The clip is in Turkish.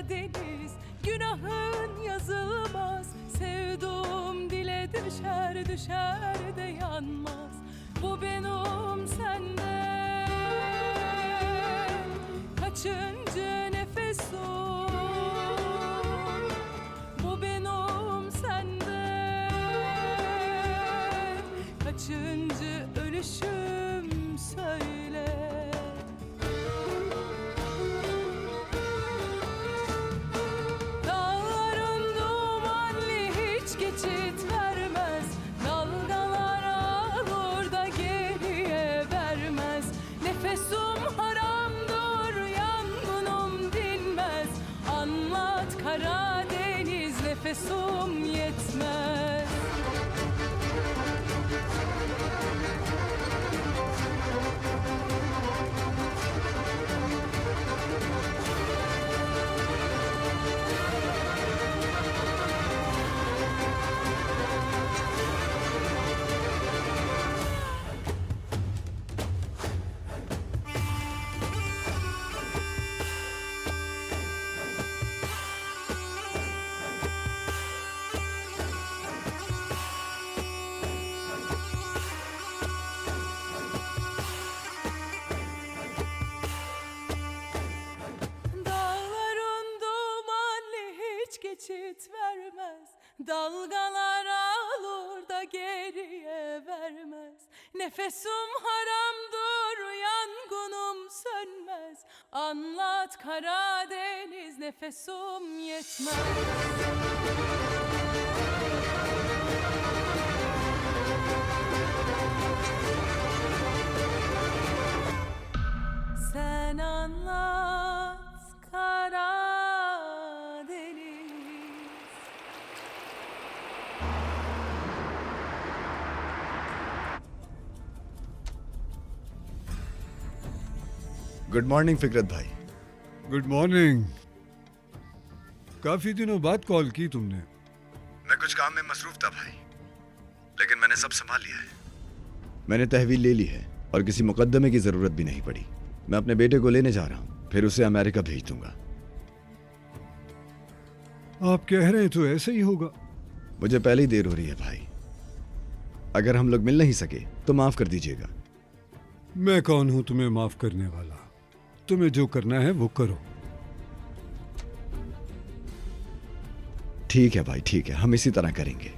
deniz, günahın yazılmaz. Sevduğum dile düşer düşer de yanmaz. Bu benim senden kaçıncı nefesim? Bu benim senden kaçıncı ölüşüm söyle. Dağların dumanlı hiç geçit vermez. Dalgalar alır da geriye vermez. Nefesim haramdır, yangınım dinmez. Anlat Karadeniz, nefesim yetmez. Dağların dumanlı hiç geçit vermez. Dalgalar alır da geriye vermez. Nefesim haramdır, yangınım sönmez. Anlat Karadeniz, nefesim yetmez. Sen anlat Karadeniz. Good morning फिकरत भाई। Good morning. काफी दिनों बाद कॉल की तुमने। मैं कुछ काम में मसरूफ था भाई, लेकिन मैंने सब संभाल लिया है। मैंने तहवील ले ली है और किसी मुकद्दमे की जरूरत भी नहीं पड़ी। मैं अपने बेटे को लेने जा रहा हूँ, फिर उसे अमेरिका भेज दूंगा। आप कह रहे तो ऐसे ही होगा। मुझे पहले ही देर हो रही है भाई। अगर हम लोग मिल नहीं सके तो माफ कर दीजिएगा। मैं कौन हूं तुम्हें माफ करने वाला? तुम्हें जो करना है वो करो। ठीक है भाई, ठीक है, हम इसी तरह करेंगे।